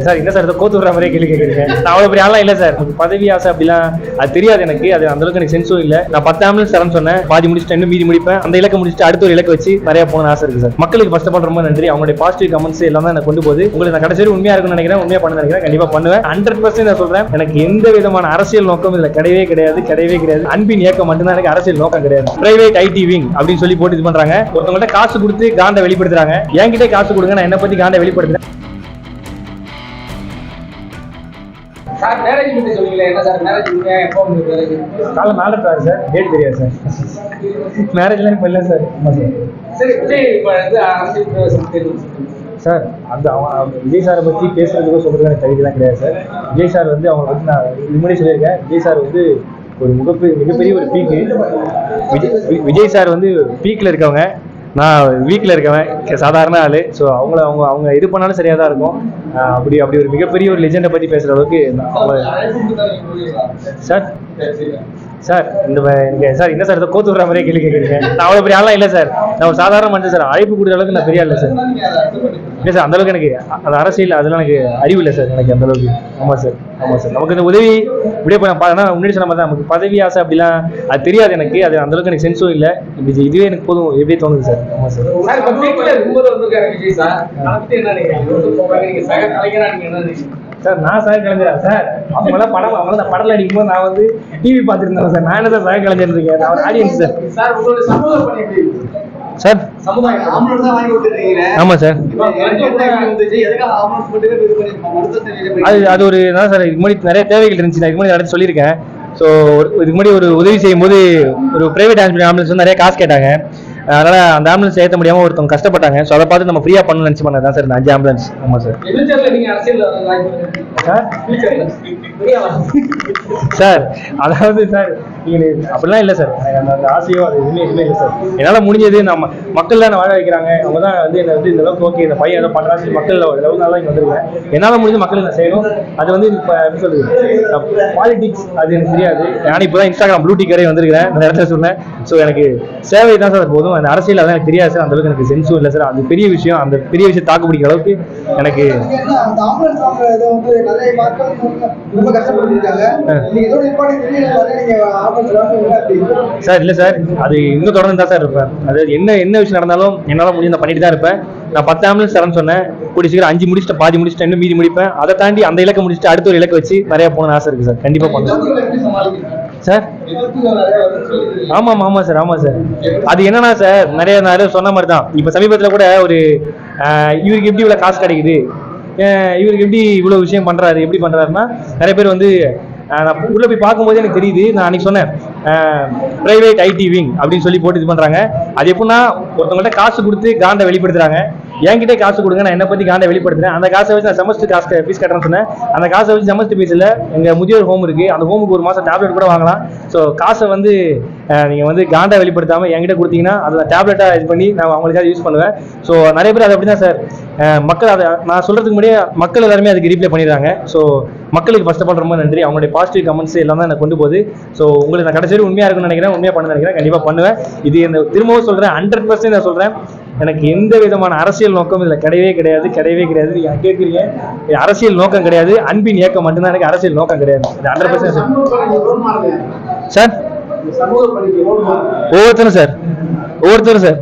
Sir என்ன sir கோத்து விடுற மாதிரியே கேள்வி கேட்குறீங்க. நான் அவ்வளோ பெரிய ஆளாம் இல்லை சார். பதவி ஆசை அப்படிலாம் அது தெரியாது எனக்கு. அது அந்த அளவுக்கு எனக்கு சென்ஸும் இல்லை. நான் 10 ஆம்புலன்ஸ் தரேன்னு சொன்னேன், பாதி முடிச்சுட்டு இன்னும் மீதி முடிப்பேன். அந்த இலக்கை முடிச்சுட்டு அடுத்த ஒரு இலக்கை வச்சு நிறைய போகணும்னு ஆசை இருக்கு சார். மக்களுக்கு ஃபர்ஸ்ட் ஆஃப் ஆல் ரொம்ப நன்றி. அவங்களுடைய பாசிட்டிவ் கமெண்ட்ஸ் எல்லாம் தான் எனக்கு கொண்டு போகுது. உங்களுக்கு நான் கடைசி உண்மையா இருக்குன்னு நினைக்கிறேன், உண்மையா பண்ண நினைக்கிறேன், கண்டிப்பா பண்ணுவேன். 100% நான் சொல்றேன், எனக்கு எந்த விதமான அரசியல் நோக்கம் இதுல கிடையவே கிடையாது. அன்பின் இயக்கம் மட்டும்தான் எனக்கு அரசியல் நோக்கம் கிடையாது. பிரைவேட் ஐடி விங் அப்படின்னு சொல்லி போட்டு இது பண்றாங்க. ஒருத்தவங்கள்ட்ட காசு கொடுத்து காண்டை வெளிப்படுத்துறாங்க. என்கிட்ட காசு கொடுங்க, நான் என்ன பத்தி காண்டை வெளிப்படுத்துறேன். சார் மேரேஜ் பத்தி சொல்லுங்களே. என்ன சார் மேரேஜ் எப்போ மேரேஜ்? காலை 4 சார், டேட் தெரியாது சார். மேரேஜ்லாம் இப்போ இல்லை சார். ஆமாம் சார். சரி, விஜய் இப்போ அரசியல் பிரவேசம் சார், அந்த விஜய் சாரை பற்றி பேசுறதுக்கோ சொல்றது எனக்கு தகுதிலாம் கிடையாது சார். விஜய் சார் வந்து அவங்க வந்து நான் இது முன்னாடி சொல்லியிருக்கேன், விஜய் சார் வந்து ஒரு மிகப்பெரிய ஒரு பீக்கு. விஜய் சார் வந்து பீக்கில் இருக்கவங்க, நான் வீக்கில் இருக்கவன் சாதாரண ஆள். ஸோ அவங்க இது பண்ணாலும் சரியாக தான் இருக்கும். அப்படி ஒரு மிகப்பெரிய ஒரு லெஜெண்டை பற்றி பேசுகிற அளவுக்கு சார் சார் எனக்கு சார் என்ன சார் கோத்து விடுற மாதிரியே கேள்வி கேட்குறீங்க. நான் அவ்வளோ பெரிய ஆளாம் இல்லை சார். நான் ஒரு சாதாரண மனுஷன் சார். அழைப்பு கொடுக்குற அளவுக்கு நான் பெரிய இல்லை சார். இல்லை சார், அந்தளவுக்கு எனக்கு அந்த அரசியல் அதெல்லாம் எனக்கு அறிவு இல்லை சார், எனக்கு அந்தளவுக்கு. ஆமாம் சார். நமக்கு இந்த உதவி இப்படியே முன்னாடி சொன்ன மாதிரி தான், நமக்கு பதவி ஆசை அப்படிலாம் அது தெரியாது எனக்கு. அது அந்தளவுக்கு எனக்கு சென்ஸும் இல்லை. இதுவே எனக்கு போதும் எப்படியே தோணுது சார். ஆமாம் சார். சார் நான் சக கலைஞரா சார்? அவங்களாம் நான் படத்தில் அடிக்கும்போது நான் வந்து டிவி பார்த்துருந்தேன் சார். நான் என்ன சார் சக கலைஞர் இருக்கேன்? நான் ஒரு ஆடியன்ஸ் சார். சார் ஆமா சார். அது ஒரு தான் சார். இதுக்கு முன்னாடி நிறைய தேவைகள் இருந்துச்சு, நான் இதுக்கு முன்னாடி அடுத்து சொல்லியிருக்கேன். ஸோ இதுக்கு முன்னாடி ஒரு உதவி செய்யும் போது ஒரு பிரைவேட் ஆம்புலன்ஸ் வந்து நிறைய காசு கேட்டாங்க. அதனால அந்த ஆம்புலன்ஸ் ஏற்ற முடியாமல் ஒருத்தவங்க கஷ்டப்பட்டாங்க. ஸோ அதை பார்த்து நம்ம ஃப்ரீயாக பண்ணணும்னு நினச்சி பண்ணதான் சார் இந்த 5 ஆம்புலன்ஸ். ஆமாம் சார். சார் அதாவது சார் நீங்கள் அப்படிலாம் இல்லை சார். அந்த ஆசையோ அது எதுவுமே இல்லை சார். என்னால் முடிஞ்சது நம்ம மக்கள் தான் வாழ வைக்கிறாங்க. அவங்க தான் வந்து என்னை வந்து இந்த அளவுக்கு ஓகே இந்த பையன் ஏதோ பண்ணுறாங்க மக்கள் லெவல் தான் இங்கே வந்துருக்கேன். என்னால் முடிஞ்சது மக்களுக்கு நான் செய்யணும். அது வந்து இப்போ எப்படி சொல்றது, பாலிடிக்ஸ் அது எனக்கு தெரியாது. நான் இப்போ தான் இன்ஸ்டாகிராம் ப்ளூ டிக்கரே வந்திருக்கிறேன், அந்த இடத்துல சொன்னேன். ஸோ எனக்கு சேவை தான் சார் போதும். அந்த அரசியல் அதான் எனக்கு தெரியாது சார். அந்த அளவுக்கு எனக்கு சென்ஸும் இல்லை சார். அது பெரிய விஷயம். அந்த பெரிய விஷயம் தாக்கு பிடிக்கிற அளவுக்கு எனக்கு சார் இல்லை சார். அது இன்னும் தொடர்ந்து தான் சார் இருப்பேன். அது என்ன விஷயம் நடந்தாலும் என்னால் முடிஞ்சு நான் பண்ணிட்டு தான் இருப்பேன். நான் 10 ஆம்புலன்ஸ் தரேன்னு சொன்னேன், கூடிய சீக்கிரம் 5 முடிச்சுட்டு பாதி முடிச்சுட்டு இன்னும் மீதி முடிப்பேன். அதை தாண்டி அந்த இலக்கை முடிச்சுட்டு அடுத்த ஒரு இலக்கை வச்சு நிறைய போகணும்னு ஆசை இருக்கு சார். கண்டிப்பாக பண்ணுவேன் சார். ஆமாம் சார். அது என்னன்னா சார், நிறைய சொன்ன மாதிரி தான். இப்போ சமீபத்தில் கூட ஒரு இவருக்கு எப்படி இவ்வளோ காசு கிடைக்குது, இவருக்கு எப்படி இவ்வளோ விஷயம் பண்ணுறாரு, எப்படி பண்ணுறாருன்னா நிறைய பேர் வந்து நான் உள்ள போய் பார்க்கும்போது எனக்கு தெரியுது. நான் அன்னைக்கு சொன்னேன் பிரைவேட் ஐடி விங் அப்படின்னு சொல்லி போட்டு இது பண்ணுறாங்க. அது எப்படின்னா ஒருத்தவங்கள்ட்ட காசு கொடுத்து காண்டை வெளிப்படுத்துறாங்க. என்கிட்ட காசு கொடுங்க, நான் என்ன பற்றி காண்டை வெளிப்படுத்துறேன். அந்த காசை வச்சு நான் செமஸ்டர் ஃபீஸ் கட்டுறேன்னு சொன்னேன். அந்த காசை வச்சு செமஸ்டர் ஃபீஸில் எங்கள் முதியோர் ஹோம் இருக்குது, அந்த ஹோமுக்கு ஒரு மாதம் டேப்லெட் கூட வாங்கலாம். ஸோ காசை வந்து நீங்கள் வந்து காண்டை வெளிப்படுத்தாமல் என்கிட்ட கொடுத்தீங்கன்னா அதை டேப்லெட்டாக இது பண்ணி நான் அவங்களுக்காக யூஸ் பண்ணுவேன். ஸோ நிறைய பேர் அது அப்படி தான் சார். மக்கள் அதை நான் சொல்கிறதுக்கு முன்னாடியே மக்கள் எல்லாருமே அதுக்கு ரீப்ளை பண்ணிடுறாங்க. ஸோ மக்களுக்கு ஃபர்ஸ்ட் ஆஃப் ஆல் ரொம்ப நன்றி. அவங்களுடைய பாசிட்டிவ் கமெண்ட்ஸ் எல்லாம் தான் எனக்கு கொண்டு போகுது. ஸோ உங்களுக்கு நான் கடைசி உண்மையாக இருக்குன்னு நினைக்கிறேன், உண்மையாக பண்ண நினைக்கிறேன், கண்டிப்பாக பண்ணுவேன். இது இந்த திரும்பவும் சொல்கிறேன், 100% நான் சொல்கிறேன், எனக்கு எந்த விதமான அரசியல் நோக்கம் இதில் கிடையவே கிடையாது. நீங்கள் கேட்குறீங்க, அரசியல் நோக்கம் கிடையாது, அன்பின் இயக்கம் மட்டும்தான் எனக்கு அரசியல் நோக்கம் கிடையாது. 100% சார். ஒவ்வொருத்தரும் சார்.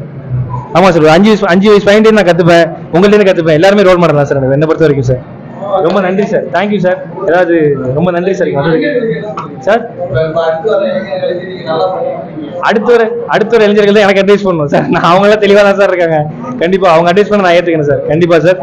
ஆமாம் சார். 5 வயசு பையன் நான் கற்றுப்பேன், உங்கள்கிட்ட கற்றுப்பேன். எல்லாருமே ரோல் மாடல் தான் சார் என்னை பொறுத்த வரைக்கும் சார். ரொம்ப நன்றி சார். Thank you sir. ஏதாவது ரொம்ப நன்றி சார். சார் அடுத்த ஒரு இளைஞர்கள் தான் எனக்கு அட்வைஸ் பண்ணணும் சார். நான் அவங்களாம் தெளிவாக தான் சார் இருக்காங்க. கண்டிப்பாக அவங்க அட்வைஸ் பண்ண நான் ஏற்றுக்கணும் சார். கண்டிப்பாக சார்.